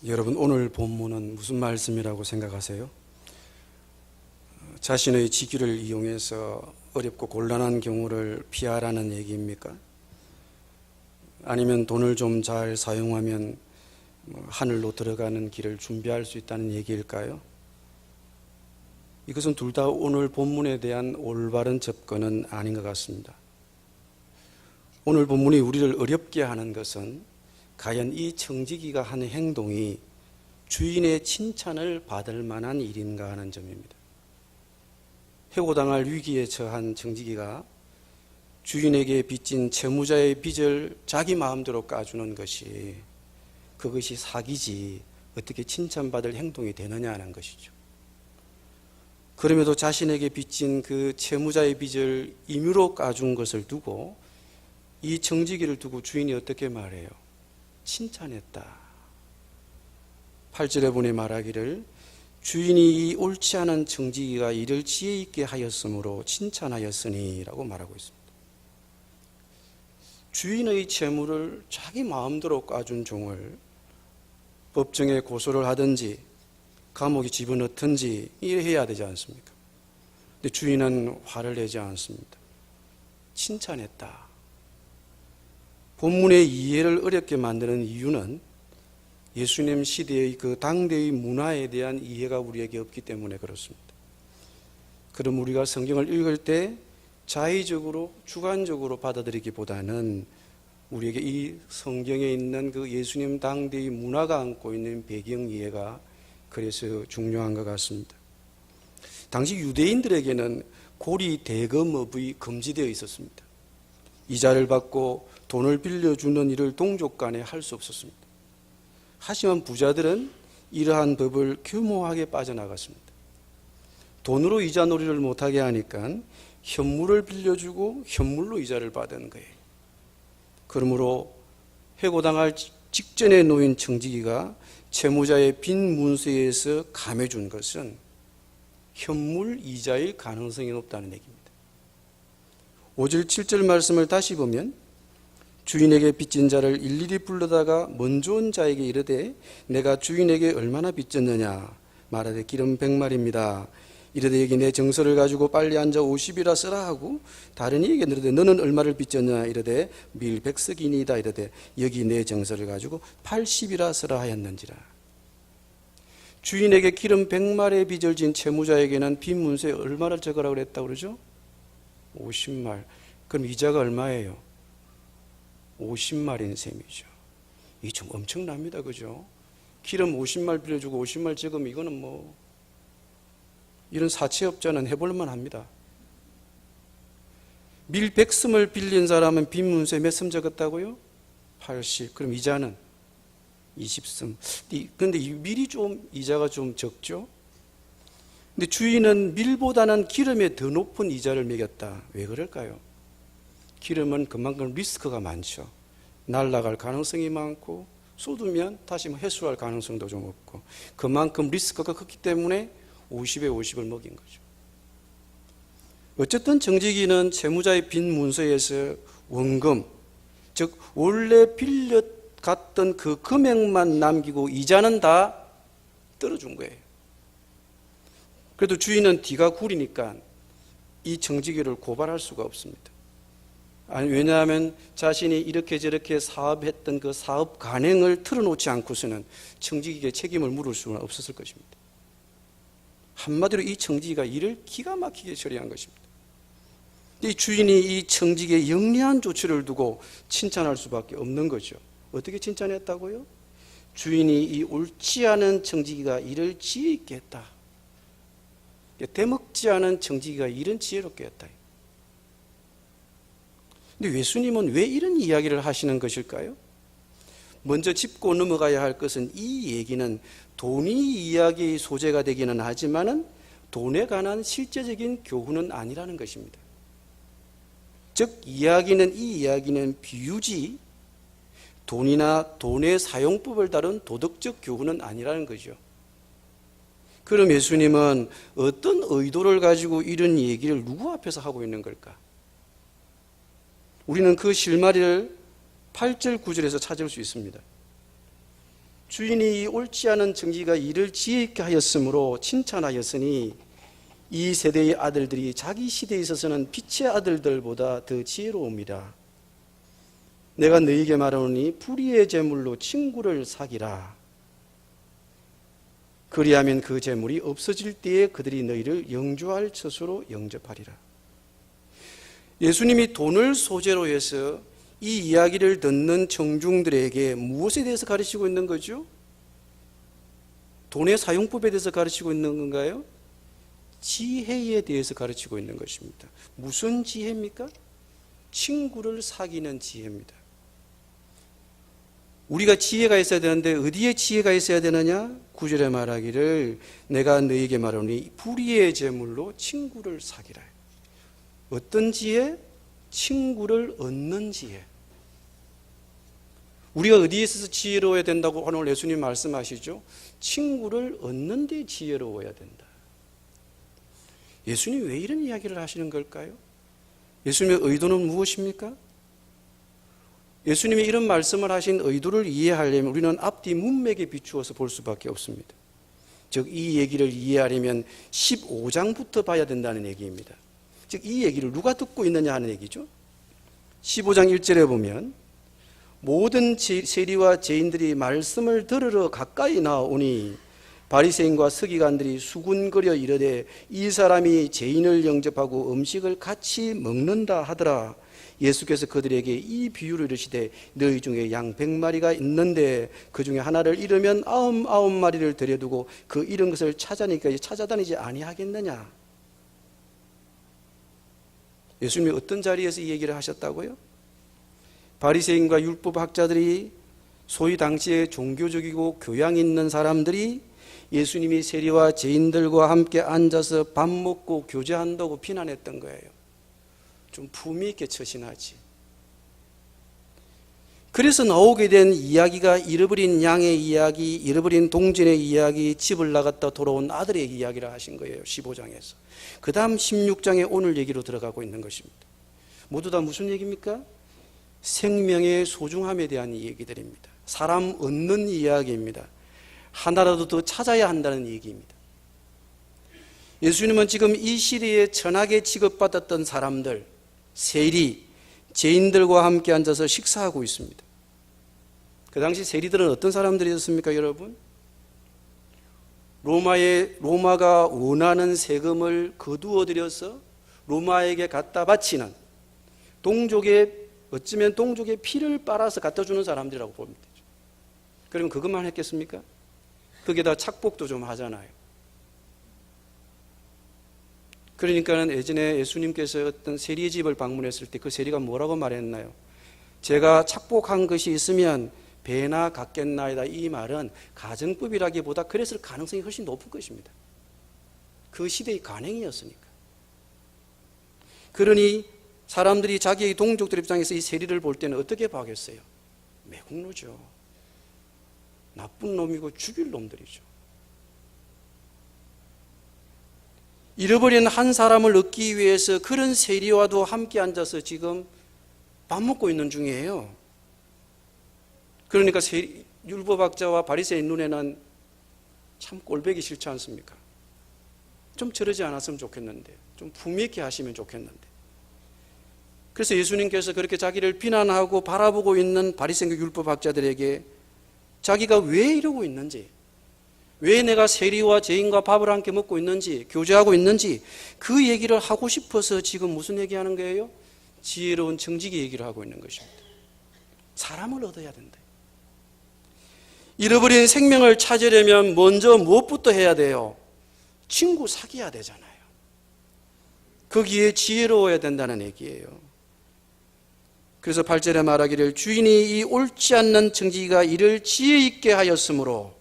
여러분, 오늘 본문은 무슨 말씀이라고 생각하세요? 자신의 직위를 이용해서 어렵고 곤란한 경우를 피하라는 얘기입니까? 아니면 돈을 좀 잘 사용하면 하늘로 들어가는 길을 준비할 수 있다는 얘기일까요? 이것은 둘 다 오늘 본문에 대한 올바른 접근은 아닌 것 같습니다. 오늘 본문이 우리를 어렵게 하는 것은 과연 이 청지기가 한 행동이 주인의 칭찬을 받을 만한 일인가 하는 점입니다. 해고당할 위기에 처한 청지기가 주인에게 빚진 채무자의 빚을 자기 마음대로 까주는 것이, 그것이 사기지 어떻게 칭찬받을 행동이 되느냐 하는 것이죠. 그럼에도 자신에게 빚진 그 채무자의 빚을 임의로 까준 것을 두고 이 청지기를 두고 주인이 어떻게 말해요? 칭찬했다. 8절에 보니 말하기를 주인이 이 옳지 않은 청지기가 이를 지혜 있게 하였으므로 칭찬하였으니 라고 말하고 있습니다. 주인의 채무를 자기 마음대로 까준 종을 법정에 고소를 하든지 감옥에 집어넣든지 이래 해야 되지 않습니까? 근데 주인은 화를 내지 않습니다. 칭찬했다. 본문의 이해를 어렵게 만드는 이유는 예수님 시대의 그 당대의 문화에 대한 이해가 우리에게 없기 때문에 그렇습니다. 그럼 우리가 성경을 읽을 때 자의적으로 주관적으로 받아들이기보다는 우리에게 이 성경에 있는 그 예수님 당대의 문화가 안고 있는 배경 이해가 그래서 중요한 것 같습니다. 당시 유대인들에게는 고리 대금업이 금지되어 있었습니다. 이자를 받고 돈을 빌려주는 일을 동족 간에 할 수 없었습니다. 하지만 부자들은 이러한 법을 교모하게 빠져나갔습니다. 돈으로 이자 놀이를 못하게 하니까 현물을 빌려주고 현물로 이자를 받은 거예요. 그러므로 해고당할 직전에 놓인 청지기가 채무자의 빈 문서에서 감해준 것은 현물 이자일 가능성이 높다는 얘기입니다. 5절 7절 말씀을 다시 보면 주인에게 빚진 자를 일일이 불러다가 먼저 온 자에게 이르되 내가 주인에게 얼마나 빚졌느냐 말하되 기름 100마리입니다. 이르되 여기 내 정서를 가지고 빨리 앉아 50이라 쓰라 하고 다른 이에게 이르되 너는 얼마를 빚졌냐 이르되 밀 100석이니이다 이르되 여기 내 정서를 가지고 80이라 쓰라 하였는지라. 주인에게 기름 100마리의 빚을 진 채무자에게는 빈 문서에 얼마를 적으라고 그랬다고 그러죠? 50말. 그럼 이자가 얼마예요? 50말인 셈이죠. 이게 좀 엄청납니다. 그죠? 기름 50말 빌려주고 50말 적으면 이거는 뭐 이런 사채업자는 해볼만 합니다. 밀 100섬을 빌린 사람은 빈 문서에 몇 섬 적었다고요? 80. 그럼 이자는 20섬. 그런데 이 밀이 좀 이자가 좀 적죠? 근데 주인은 밀보다는 기름에 더 높은 이자를 매겼다. 왜 그럴까요? 기름은 그만큼 리스크가 많죠. 날아갈 가능성이 많고 쏟으면 다시 회수할 가능성도 좀 없고 그만큼 리스크가 크기 때문에 50에 50을 먹인 거죠. 어쨌든 청지기는 채무자의 빈 문서에서 원금, 즉 원래 빌려갔던 그 금액만 남기고 이자는 다 떨어준 거예요. 그래도 주인은 뒤가 구리니까 이 청지기를 고발할 수가 없습니다. 아니, 왜냐하면 자신이 이렇게 저렇게 사업했던 그 사업 간행을 털어놓지 않고서는 청지기에게 책임을 물을 수는 없었을 것입니다. 한마디로 이 청지기가 일을 기가 막히게 처리한 것입니다. 이 주인이 이 청지기의 영리한 조치를 두고 칭찬할 수밖에 없는 거죠. 어떻게 칭찬했다고요? 주인이 이 옳지 않은 청지기가 일을 지혜 있게 했다. 대먹지 않은 청지기가 일은 지혜롭게 했다. 근데 예수님은 왜 이런 이야기를 하시는 것일까요? 먼저 짚고 넘어가야 할 것은 이 얘기는 돈이 이야기의 소재가 되기는 하지만은 돈에 관한 실제적인 교훈은 아니라는 것입니다. 즉 이 이야기는 비유지 돈이나 돈의 사용법을 다룬 도덕적 교훈은 아니라는 거죠. 그럼 예수님은 어떤 의도를 가지고 이런 얘기를 누구 앞에서 하고 있는 걸까? 우리는 그 실마리를 8절 9절에서 찾을 수 있습니다. 주인이 옳지 않은 정직이가 이를 지혜 있게 하였으므로 칭찬하였으니 이 세대의 아들들이 자기 시대에 있어서는 빛의 아들들보다 더 지혜로움이라. 내가 너희에게 말하노니 불의의 제물로 친구를 사기라. 그리하면 그 제물이 없어질 때에 그들이 너희를 영주할 처소로 영접하리라. 예수님이 돈을 소재로 해서 이 이야기를 듣는 청중들에게 무엇에 대해서 가르치고 있는 거죠? 돈의 사용법에 대해서 가르치고 있는 건가요? 지혜에 대해서 가르치고 있는 것입니다. 무슨 지혜입니까? 친구를 사귀는 지혜입니다. 우리가 지혜가 있어야 되는데 어디에 지혜가 있어야 되느냐? 9절에 말하기를 내가 너희에게 말하노니 불의의 제물로 친구를 사귀라. 어떤 지혜? 친구를 얻는 지혜. 우리가 어디에 있어서 지혜로워야 된다고 오늘 예수님 말씀하시죠? 친구를 얻는 데 지혜로워야 된다. 예수님 왜 이런 이야기를 하시는 걸까요? 예수님의 의도는 무엇입니까? 예수님이 이런 말씀을 하신 의도를 이해하려면 우리는 앞뒤 문맥에 비추어서 볼 수밖에 없습니다. 즉 이 얘기를 이해하려면 15장부터 봐야 된다는 얘기입니다. 즉 이 얘기를 누가 듣고 있느냐 하는 얘기죠. 15장 1절에 보면 모든 세리와 죄인들이 말씀을 들으러 가까이 나오니 바리새인과 서기관들이 수군거려 이르되 이 사람이 죄인을 영접하고 음식을 같이 먹는다 하더라. 예수께서 그들에게 이 비유를 이르시되 너희 중에 양 100마리가 있는데 그 중에 하나를 잃으면 99마리를 데려두고 그 잃은 것을 찾아다니지 아니하겠느냐. 예수님이 어떤 자리에서 이 얘기를 하셨다고요? 바리새인과 율법학자들이 소위 당시에 종교적이고 교양 있는 사람들이 예수님이 세리와 죄인들과 함께 앉아서 밥 먹고 교제한다고 비난했던 거예요. 좀 품위 있게 처신하지. 그래서 나오게 된 이야기가 잃어버린 양의 이야기, 잃어버린 동전의 이야기, 집을 나갔다 돌아온 아들의 이야기를 하신 거예요. 15장에서. 그 다음 16장에 오늘 얘기로 들어가고 있는 것입니다. 모두 다 무슨 얘기입니까? 생명의 소중함에 대한 얘기들입니다. 사람 얻는 이야기입니다. 하나라도 더 찾아야 한다는 얘기입니다. 예수님은 지금 이 시대에 천하게 취급받았던 사람들, 세리, 죄인들과 함께 앉아서 식사하고 있습니다. 그 당시 세리들은 어떤 사람들이었습니까, 여러분? 로마가 원하는 세금을 거두어 들여서 로마에게 갖다 바치는 어쩌면 동족의 피를 빨아서 갖다 주는 사람들이라고 봅니다. 그러면 그것만 했겠습니까? 거기에다 착복도 좀 하잖아요. 그러니까는 예전에 예수님께서 어떤 세리의 집을 방문했을 때 그 세리가 뭐라고 말했나요? 제가 착복한 것이 있으면 배나 갖겠나이다. 이 말은 가정법이라기보다 그랬을 가능성이 훨씬 높은 것입니다. 그 시대의 관행이었으니까. 그러니 사람들이 자기의 동족들 입장에서 이 세리를 볼 때는 어떻게 봐겠어요? 매국노죠. 나쁜 놈이고 죽일 놈들이죠. 잃어버린 한 사람을 얻기 위해서 그런 세리와도 함께 앉아서 지금 밥 먹고 있는 중이에요. 그러니까 율법학자와 바리새인 눈에는 참 꼴보기 싫지 않습니까? 좀 저러지 않았으면 좋겠는데, 좀 품위 있게 하시면 좋겠는데. 그래서 예수님께서 그렇게 자기를 비난하고 바라보고 있는 바리새인과 율법학자들에게 자기가 왜 이러고 있는지, 왜 내가 세리와 죄인과 밥을 함께 먹고 있는지, 교제하고 있는지 그 얘기를 하고 싶어서 지금 무슨 얘기하는 거예요? 지혜로운 정직의 얘기를 하고 있는 것입니다. 사람을 얻어야 된다. 잃어버린 생명을 찾으려면 먼저 무엇부터 해야 돼요? 친구 사귀어야 되잖아요. 거기에 지혜로워야 된다는 얘기예요. 그래서 8절에 말하기를 주인이 이 옳지 않는 청지기가 이를 지혜 있게 하였으므로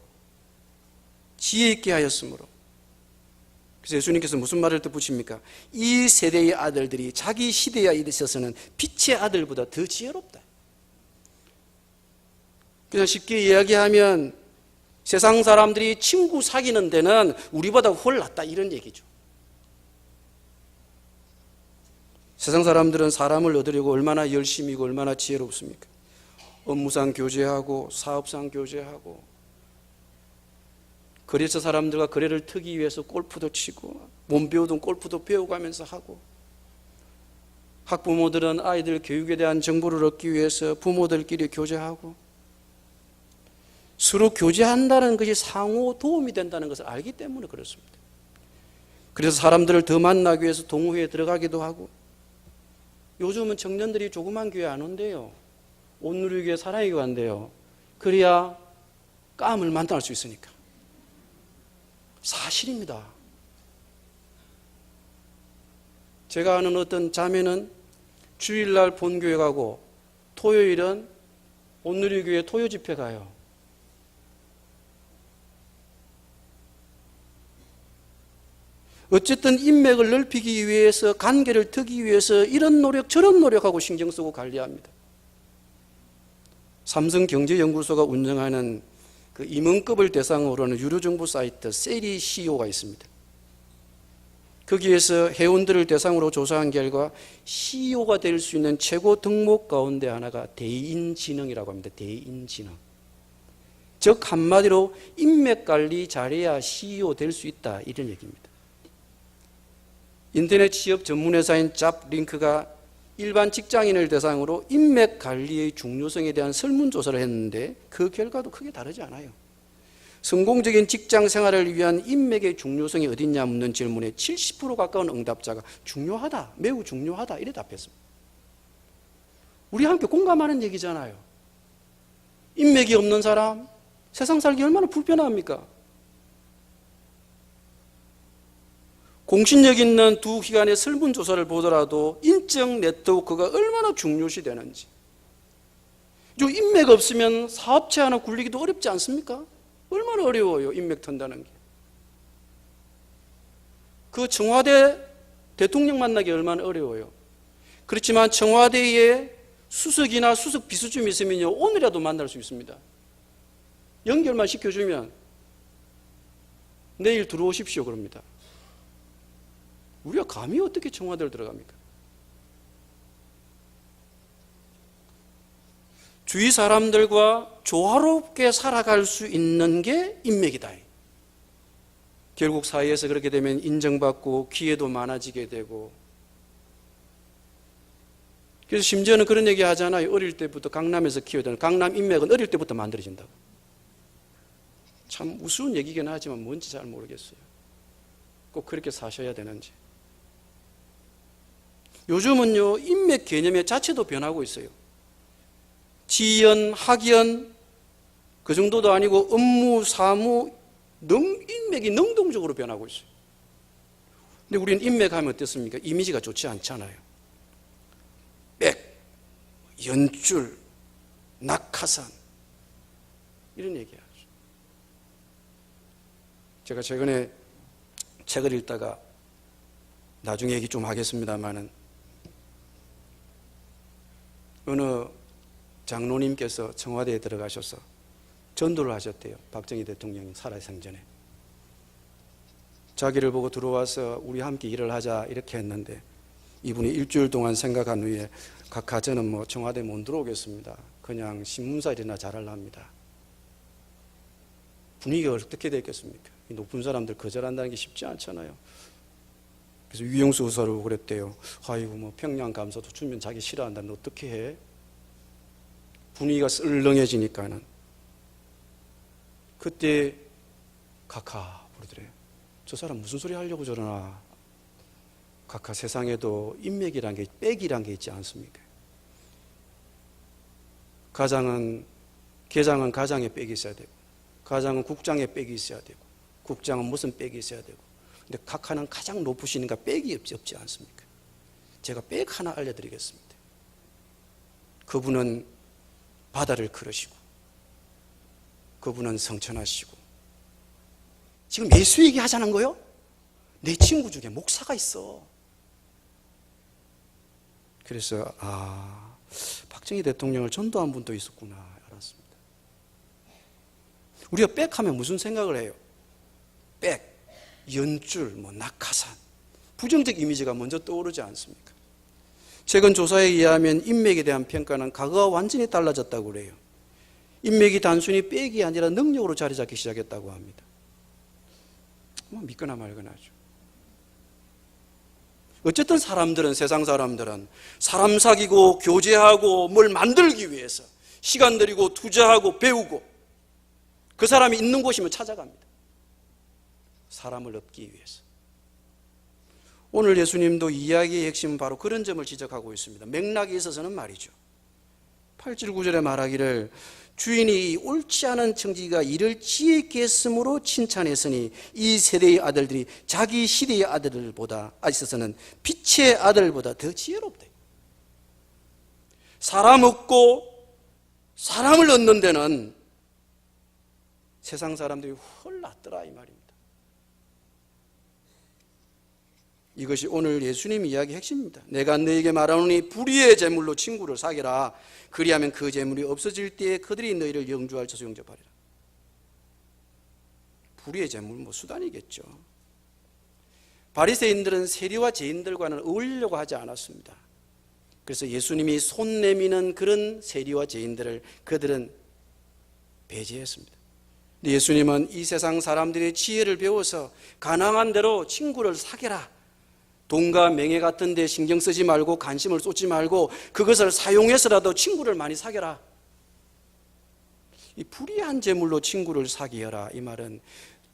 그래서 예수님께서 무슨 말을 덧붙입니까? 이 세대의 아들들이 자기 시대에 있어서는 빛의 아들보다 더 지혜롭다. 그냥 쉽게 이야기하면 세상 사람들이 친구 사귀는 데는 우리보다 훨 낫다 이런 얘기죠. 세상 사람들은 사람을 얻으려고 얼마나 열심이고 얼마나 지혜롭습니까? 업무상 교제하고 사업상 교제하고 거래처 사람들과 거래를 트기 위해서 골프도 치고 못 배우던 골프도 배워가면서 하고, 학부모들은 아이들 교육에 대한 정보를 얻기 위해서 부모들끼리 교제하고, 서로 교제한다는 것이 상호 도움이 된다는 것을 알기 때문에 그렇습니다. 그래서 사람들을 더 만나기 위해서 동호회에 들어가기도 하고, 요즘은 청년들이 조그만 교회 안 온대요. 온누리교회 사랑의 교회 간대요. 그래야 깜을 만날 수 있으니까. 사실입니다. 제가 아는 어떤 자매는 주일날 본교회 가고 토요일은 온누리교회 토요 집회 가요. 어쨌든 인맥을 넓히기 위해서, 관계를 트기 위해서 이런 노력 저런 노력하고 신경 쓰고 관리합니다. 삼성경제연구소가 운영하는 그 임원급을 대상으로 하는 유료정보 사이트 세리 CEO가 있습니다. 거기에서 회원들을 대상으로 조사한 결과 CEO가 될 수 있는 최고 덕목 가운데 하나가 대인지능이라고 합니다. 대인지능. 즉 한마디로 인맥관리 잘해야 CEO 될 수 있다, 이런 얘기입니다. 인터넷 취업 전문회사인 잡링크가 일반 직장인을 대상으로 인맥 관리의 중요성에 대한 설문조사를 했는데 그 결과도 크게 다르지 않아요. 성공적인 직장 생활을 위한 인맥의 중요성이 어딨냐 묻는 질문에 70% 가까운 응답자가 중요하다, 매우 중요하다, 이래 답했습니다. 우리 함께 공감하는 얘기잖아요. 인맥이 없는 사람, 세상 살기 얼마나 불편합니까? 공신력 있는 두 기관의 설문조사를 보더라도 인적 네트워크가 얼마나 중요시 되는지. 인맥 없으면 사업체 하나 굴리기도 어렵지 않습니까? 얼마나 어려워요, 인맥 턴다는 게. 그 청와대 대통령 만나기 얼마나 어려워요. 그렇지만 청와대에 수석이나 수석 비서쯤 있으면요, 오늘이라도 만날 수 있습니다. 연결만 시켜주면 내일 들어오십시오 그럽니다. 우리가 감히 어떻게 청와대를 들어갑니까? 주위 사람들과 조화롭게 살아갈 수 있는 게 인맥이다. 결국 사회에서 그렇게 되면 인정받고 기회도 많아지게 되고, 그래서 심지어는 그런 얘기 하잖아요. 어릴 때부터 강남에서 키워야 되는 강남 인맥은 어릴 때부터 만들어진다고. 참 우스운 얘기긴 하지만 뭔지 잘 모르겠어요. 꼭 그렇게 사셔야 되는지. 요즘은요, 인맥 개념의 자체도 변하고 있어요. 지연, 학연, 그 정도도 아니고 업무, 사무, 인맥이 능동적으로 변하고 있어요. 근데 우리는 인맥하면 어떻습니까? 이미지가 좋지 않잖아요. 백, 연줄, 낙하산, 이런 얘기하죠. 제가 최근에 책을 읽다가 나중에 얘기 좀 하겠습니다만은 어느 장로님께서 청와대에 들어가셔서 전도를 하셨대요. 박정희 대통령이 살아생전에. 자기를 보고 들어와서 우리 함께 일을 하자 이렇게 했는데 이분이 일주일 동안 생각한 후에 각하 저는 청와대 못 들어오겠습니다. 그냥 신문사일이나 잘하랍니다. 분위기가 어떻게 됐겠습니까? 높은 사람들 거절한다는 게 쉽지 않잖아요. 그래서 유영수 의사를 그랬대요. 아이고 평양 감사도 주면 자기 싫어한다는데 어떻게 해? 분위기가 썰렁해지니까는 그때 각하 부르더래요. 저 사람 무슨 소리 하려고 저러나. 각하 세상에도 인맥이란 게 빽이란 게 있지 않습니까? 계장은 가장에 빽이 있어야 되고, 가장은 국장에 빽이 있어야 되고, 국장은 무슨 빽이 있어야 되고. 근데 각하는 가장 높으시니까 빽이 없지 않습니까? 제가 빽 하나 알려드리겠습니다. 그분은 바다를 걸으시고, 그분은 성천하시고. 지금 예수 얘기하자는 거요? 내 친구 중에 목사가 있어. 그래서 박정희 대통령을 전도한 분도 있었구나 알았습니다. 우리가 빽하면 무슨 생각을 해요? 빽, 연줄, 낙하산, 부정적 이미지가 먼저 떠오르지 않습니까? 최근 조사에 의하면 인맥에 대한 평가는 과거와 완전히 달라졌다고 그래요. 인맥이 단순히 빽이 아니라 능력으로 자리 잡기 시작했다고 합니다. 믿거나 말거나 하죠. 어쨌든 세상 사람들은 사람 사귀고 교제하고 뭘 만들기 위해서 시간 들이고 투자하고 배우고 그 사람이 있는 곳이면 찾아갑니다. 사람을 얻기 위해서. 오늘 예수님도 이야기의 핵심은 바로 그런 점을 지적하고 있습니다. 맥락에 있어서는 말이죠. 8절 9절에 말하기를 주인이 옳지 않은 청지기가 이를 지혜있게 했으므로 칭찬했으니 이 세대의 아들들이 자기 시대의 아들들보다 있어서는 빛의 아들보다 더 지혜롭다. 사람 얻고 사람을 얻는 데는 세상 사람들이 훨 낫더라 이 말입니다. 이것이 오늘 예수님 이야기의 핵심입니다. 내가 너에게 말하노니 불의의 제물로 친구를 사귀라. 그리하면 그 제물이 없어질 때에 그들이 너희를 영주할 처소 영접하리라. 불의의 제물 수단이겠죠. 바리새인들은 세리와 죄인들과는 어울리려고 하지 않았습니다. 그래서 예수님이 손 내미는 그런 세리와 죄인들을 그들은 배제했습니다. 예수님은 이 세상 사람들의 지혜를 배워서 가능한 대로 친구를 사귀라. 돈과 명예 같은 데 신경 쓰지 말고 관심을 쏟지 말고 그것을 사용해서라도 친구를 많이 사귀라. 이 불의한 재물로 친구를 사귀어라 이 말은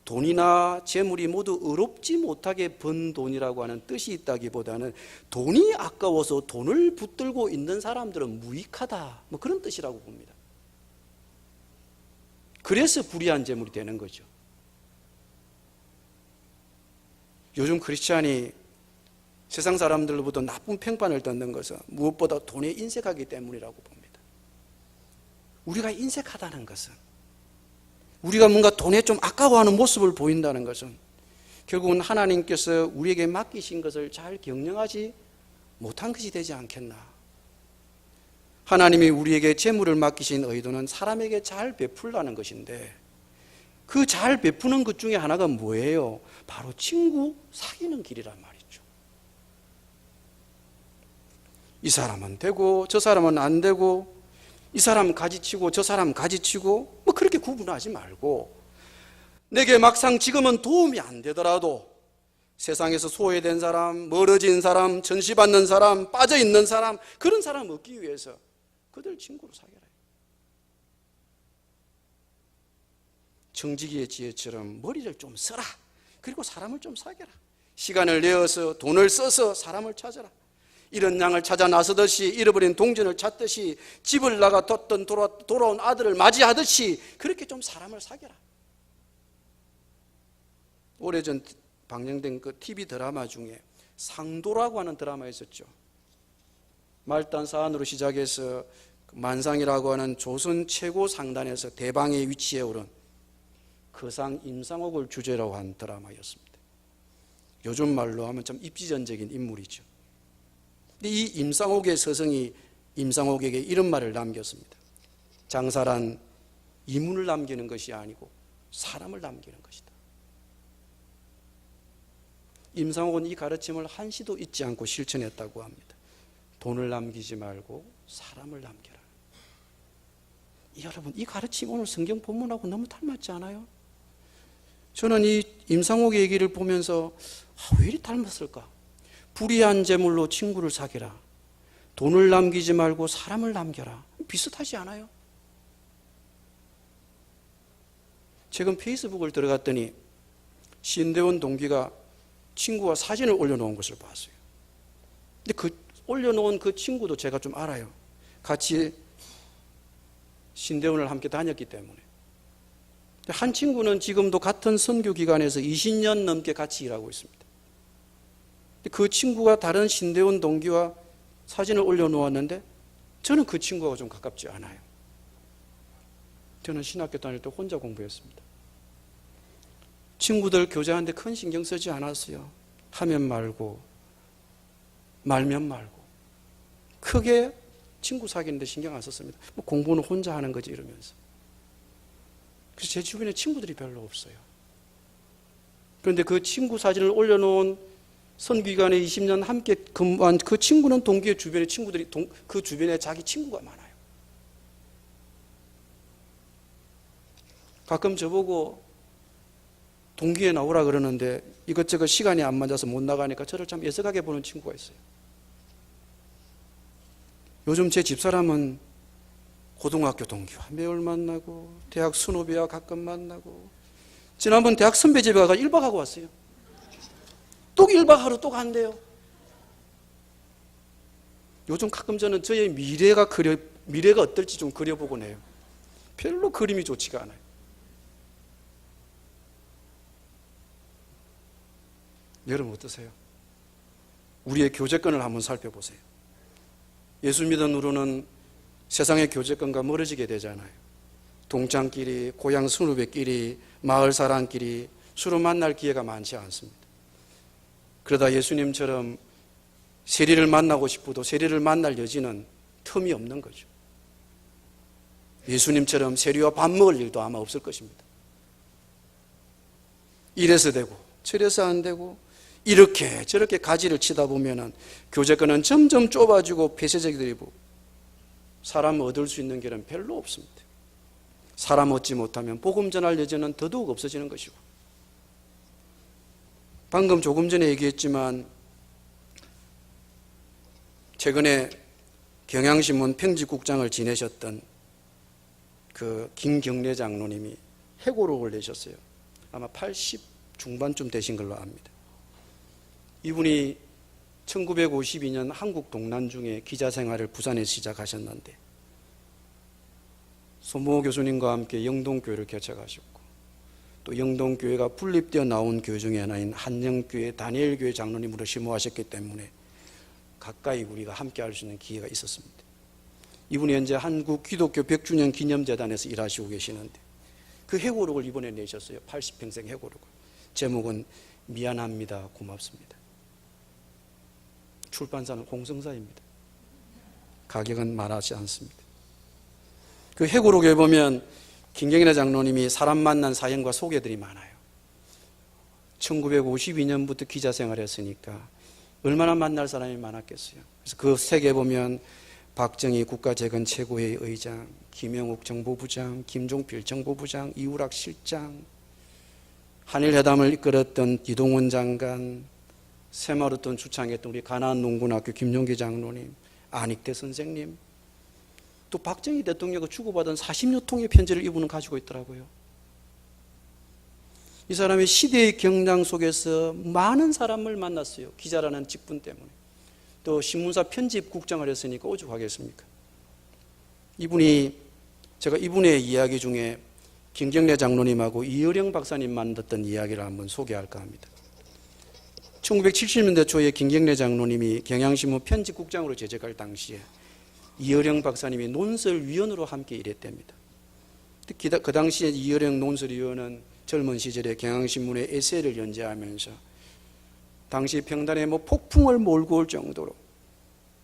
돈이나 재물이 모두 의롭지 못하게 번 돈이라고 하는 뜻이 있다기보다는 돈이 아까워서 돈을 붙들고 있는 사람들은 무익하다 그런 뜻이라고 봅니다. 그래서 불의한 재물이 되는 거죠. 요즘 크리스찬이 세상 사람들로부터 나쁜 평판을 듣는 것은 무엇보다 돈에 인색하기 때문이라고 봅니다. 우리가 인색하다는 것은 우리가 뭔가 돈에 좀 아까워하는 모습을 보인다는 것은 결국은 하나님께서 우리에게 맡기신 것을 잘 경영하지 못한 것이 되지 않겠나. 하나님이 우리에게 재물을 맡기신 의도는 사람에게 잘 베풀라는 것인데 그 잘 베푸는 것 중에 하나가 뭐예요? 바로 친구 사귀는 길이란 말이죠. 이 사람은 되고 저 사람은 안 되고 이 사람 가지치고 저 사람 가지치고 그렇게 구분하지 말고 내게 막상 지금은 도움이 안 되더라도 세상에서 소외된 사람, 멀어진 사람, 전시받는 사람, 빠져있는 사람 그런 사람 얻기 위해서 그들 친구로 사귀라. 청지기의 지혜처럼 머리를 좀 써라. 그리고 사람을 좀 사귀라. 시간을 내어서 돈을 써서 사람을 찾아라. 이런 양을 찾아 나서듯이 잃어버린 동전을 찾듯이 집을 나가 뒀던 돌아온 아들을 맞이하듯이 그렇게 좀 사람을 사귀라. 오래전 방영된 그 TV 드라마 중에 상도라고 하는 드라마 있었죠. 말단 사안으로 시작해서 만상이라고 하는 조선 최고 상단에서 대방에 위치해 오른 그 상 임상옥을 주제로 한 드라마였습니다. 요즘 말로 하면 좀 입지전적인 인물이죠. 이 임상옥의 서성이 임상옥에게 이런 말을 남겼습니다. 장사란 이문을 남기는 것이 아니고 사람을 남기는 것이다. 임상옥은 이 가르침을 한시도 잊지 않고 실천했다고 합니다. 돈을 남기지 말고 사람을 남겨라. 여러분, 이 가르침 오늘 성경 본문하고 너무 닮았지 않아요? 저는 이 임상옥의 얘기를 보면서 왜 이리 닮았을까? 불의한 재물로 친구를 사귀라. 돈을 남기지 말고 사람을 남겨라. 비슷하지 않아요? 최근 페이스북을 들어갔더니 신대원 동기가 친구와 사진을 올려놓은 것을 봤어요. 근데 그 올려놓은 그 친구도 제가 좀 알아요. 같이 신대원을 함께 다녔기 때문에. 한 친구는 지금도 같은 선교기관에서 20년 넘게 같이 일하고 있습니다. 그 친구가 다른 신대원 동기와 사진을 올려놓았는데 저는 그 친구가 좀 가깝지 않아요. 저는 신학교 다닐 때 혼자 공부했습니다. 친구들 교제하는데 큰 신경 쓰지 않았어요. 하면 말고 말면 말고 크게 친구 사귀는데 신경 안 썼습니다. 뭐 공부는 혼자 하는 거지 이러면서. 그래서 제 주변에 친구들이 별로 없어요. 그런데 그 친구 사진을 올려놓은 선교기관에 20년 함께 근무한 그 친구는 동기의 주변에 친구들이 그 주변에 자기 친구가 많아요. 가끔 저보고 동기에 나오라 그러는데 이것저것 시간이 안 맞아서 못 나가니까 저를 참 예석하게 보는 친구가 있어요. 요즘 제 집사람은 고등학교 동기와 매일 만나고 대학 선후배와 가끔 만나고 지난번 대학 선배 집에 가서 1박 하고 왔어요. 또 1박 하루 또 간대요. 요즘 가끔 저는 저의 미래가 어떨지 좀 그려보곤 해요. 별로 그림이 좋지가 않아요. 여러분 어떠세요? 우리의 교제권을 한번 살펴보세요. 예수 믿은 후로는 세상의 교제권과 멀어지게 되잖아요. 동창끼리, 고향 선후배끼리, 마을 사람끼리 서로 만날 기회가 많지 않습니다. 그러다 예수님처럼 세리를 만나고 싶어도 세리를 만날 여지는 틈이 없는 거죠. 예수님처럼 세리와 밥 먹을 일도 아마 없을 것입니다. 이래서 되고 저래서 안 되고 이렇게 저렇게 가지를 치다 보면은 교제권은 점점 좁아지고 폐쇄적이고 사람 얻을 수 있는 길은 별로 없습니다. 사람 얻지 못하면 복음 전할 여지는 더더욱 없어지는 것이고, 방금 조금 전에 얘기했지만 최근에 경향신문 편집국장을 지내셨던 그 김경래 장로님이 회고록을 내셨어요. 아마 80 중반쯤 되신 걸로 압니다. 이분이 1952년 한국 동란 중에 기자 생활을 부산에서 시작하셨는데 소모 교수님과 함께 영동교회를 개척하셨고, 또 영동교회가 분립되어 나온 교회 중에 하나인 한영교회 다니엘교회 장로님으로 심호하셨기 때문에 가까이 우리가 함께 할 수 있는 기회가 있었습니다. 이분이 현재 한국 기독교 100주년 기념재단에서 일하시고 계시는데 그 회고록을 이번에 내셨어요. 80평생 회고록을. 제목은 미안합니다, 고맙습니다. 출판사는 공성사입니다. 가격은 말하지 않습니다. 그 회고록에 보면 김경래 장로님이 사람 만난 사연과 소개들이 많아요. 1952년부터 기자 생활했으니까 얼마나 만날 사람이 많았겠어요. 그래서 그 책에 보면 박정희 국가재건 최고회의 의장, 김영욱 정보부장, 김종필 정보부장, 이우락 실장, 한일회담을 이끌었던 이동훈 장관, 새마르톤 주창했던 우리 가나안 농군학교 김용기 장로님, 안익태 선생님, 또 박정희 대통령과 주고받은 40여 통의 편지를 이분은 가지고 있더라고요. 이 사람이 시대의 경장 속에서 많은 사람을 만났어요. 기자라는 직분 때문에. 또 신문사 편집국장을 했으니까 오죽하겠습니까? 제가 이분의 이야기 중에 김경래 장로님하고 이어령 박사님 만났던 이야기를 한번 소개할까 합니다. 1970년대 초에 김경래 장로님이 경향신문 편집국장으로 재직할 당시에 이어령 박사님이 논설위원으로 함께 일했답니다. 특히 그 당시에 이어령 논설위원은 젊은 시절에 경향신문의 에세이를 연재하면서 당시 평단에 폭풍을 몰고 올 정도로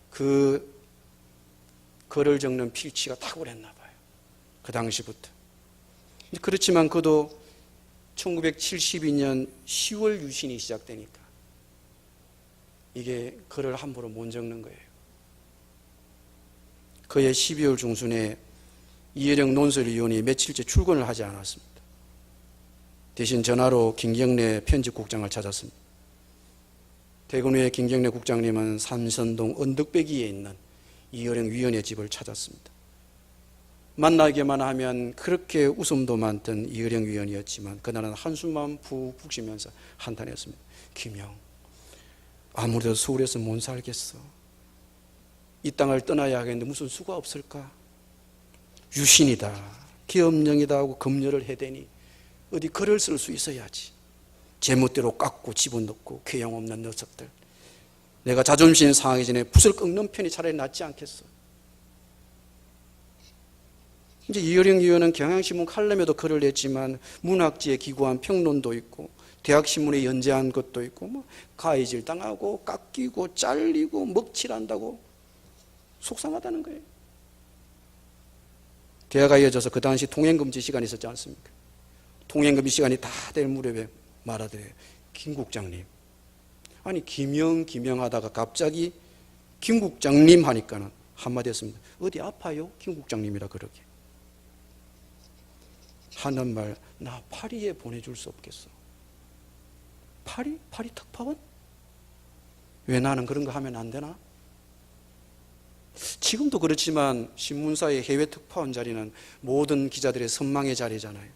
그 글을 적는 필치가 탁월했나 봐요. 그 당시부터. 그렇지만 그도 1972년 10월 유신이 시작되니까 이게 글을 함부로 못 적는 거예요. 그해 12월 중순에 이해령 논설위원이 며칠째 출근을 하지 않았습니다. 대신 전화로 김경래 편집국장을 찾았습니다. 퇴근 후에 김경래 국장님은 삼선동 언덕배기에 있는 이해령 위원의 집을 찾았습니다. 만나기만 하면 그렇게 웃음도 많던 이해령 위원이었지만 그날은 한숨만 푹푹 쉬면서 한탄했습니다. 김영, 아무래도 서울에서 못 살겠어. 이 땅을 떠나야 하겠는데 무슨 수가 없을까? 유신이다, 계엄령이다 하고 검열을 해대니 어디 글을 쓸 수 있어야지. 제멋대로 깎고 집어넣고 교양 없는 녀석들. 내가 자존심 상하기 전에 붓을 꺾는 편이 차라리 낫지 않겠어. 이제 이어령 의원은 경향신문 칼럼에도 글을 냈지만 문학지에 기고한 평론도 있고 대학신문에 연재한 것도 있고 가해질 당하고 깎이고 잘리고 먹칠한다고 속상하다는 거예요. 대화가 이어져서 그 당시 통행금지 시간이 있었지 않습니까? 통행금지 시간이 다 될 무렵에 말하더래요. 김 국장님, 아니 김영 하다가 갑자기 김 국장님 하니까는 한마디 했습니다. 어디 아파요? 김 국장님이라 그러게. 하는 말, 나 파리에 보내줄 수 없겠어. 파리 특파원? 왜 나는 그런 거 하면 안 되나? 지금도 그렇지만 신문사의 해외 특파원 자리는 모든 기자들의 선망의 자리잖아요.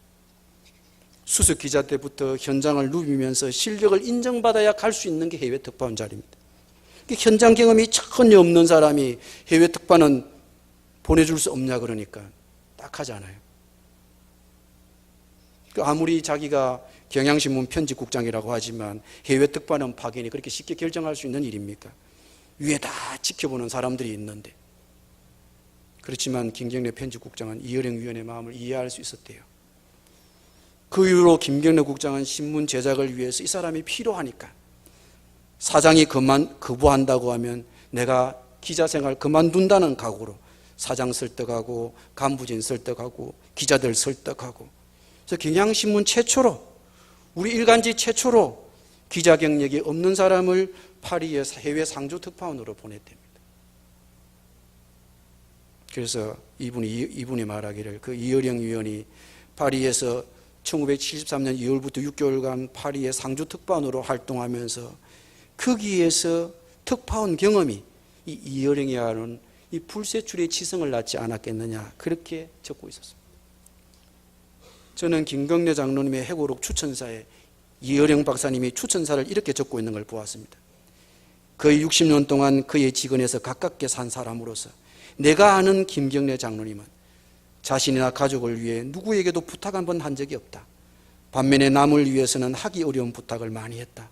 수석 기자 때부터 현장을 누비면서 실력을 인정받아야 갈 수 있는 게 해외 특파원 자리입니다. 현장 경험이 전혀 없는 사람이 해외 특파원은 보내줄 수 없냐 그러니까 딱 하잖아요. 아무리 자기가 경향신문 편집국장이라고 하지만 해외 특파원 파견이 그렇게 쉽게 결정할 수 있는 일입니까? 위에 다 지켜보는 사람들이 있는데. 그렇지만 김경래 편집국장은 이어령 위원의 마음을 이해할 수 있었대요. 그 이후로 김경래 국장은 신문 제작을 위해서 이 사람이 필요하니까 사장이 거부한다고 하면 내가 기자생활 그만둔다는 각오로 사장 설득하고 간부진 설득하고 기자들 설득하고, 그래서 경향신문 최초로, 우리 일간지 최초로 기자 경력이 없는 사람을 파리의 해외 상주 특파원으로 보냈답니다. 그래서 이분이 말하기를, 그 이어령 위원이 파리에서 1973년 2월부터 6개월간 파리의 상주 특파원으로 활동하면서 거기에서 특파원 경험이 이 이어령이 하는 이 불세출의 지성을 낳지 않았겠느냐, 그렇게 적고 있었습니다. 저는 김경래 장로님의 해고록 추천사에 이어령 박사님이 추천사를 이렇게 적고 있는 걸 보았습니다. 거의 60년 동안 그의 직원에서 가깝게 산 사람으로서 내가 아는 김경래 장로님은 자신이나 가족을 위해 누구에게도 부탁 한 번 한 적이 없다. 반면에 남을 위해서는 하기 어려운 부탁을 많이 했다.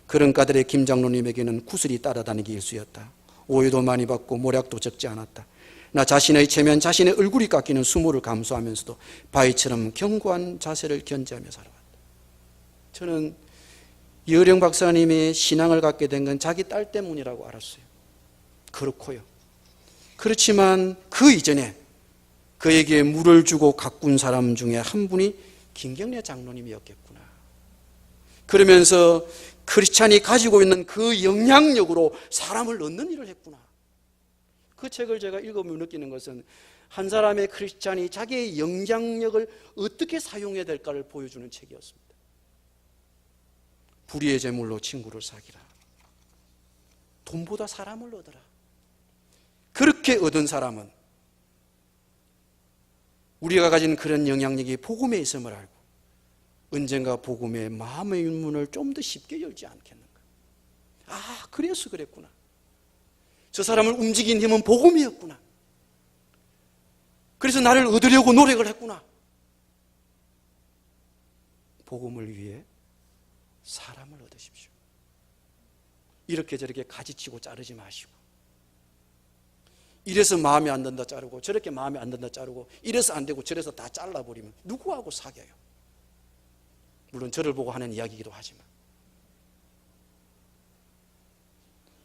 그런 까닭에 김 장로님에게는 구슬이 따라다니기 일쑤였다. 오해도 많이 받고 모략도 적지 않았다. 나 자신의 체면, 자신의 얼굴이 깎이는 수모를 감수하면서도 바위처럼 견고한 자세를 견지하며 살아왔다. 저는 이어령 박사님의 신앙을 갖게 된 건 자기 딸 때문이라고 알았어요. 그렇고요. 그렇지만 그 이전에 그에게 물을 주고 가꾼 사람 중에 한 분이 김경래 장로님이었겠구나. 그러면서 크리스찬이 가지고 있는 그 영향력으로 사람을 얻는 일을 했구나. 그 책을 제가 읽으며 느끼는 것은 한 사람의 크리스찬이 자기의 영향력을 어떻게 사용해야 될까를 보여주는 책이었습니다. 불의의 제물로 친구를 사귀라. 돈보다 사람을 얻어라. 그렇게 얻은 사람은 우리가 가진 그런 영향력이 복음에 있음을 알고 언젠가 복음의 마음의 문을 좀 더 쉽게 열지 않겠는가. 아, 그래서 그랬구나. 저 사람을 움직인 힘은 복음이었구나. 그래서 나를 얻으려고 노력을 했구나. 복음을 위해 사람을 얻으십시오. 이렇게 저렇게 가지치고 자르지 마시고, 이래서 마음에 안 든다 자르고 저렇게 마음에 안 든다 자르고 이래서 안 되고 저래서 다 잘라버리면 누구하고 사귀어요? 물론 저를 보고 하는 이야기이기도 하지만,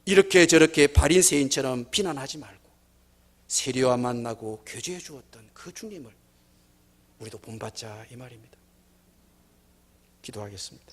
이렇게 저렇게 바리새인처럼 비난하지 말고 세리와 만나고 교제해 주었던 그 주님을 우리도 본받자, 이 말입니다. 기도하겠습니다.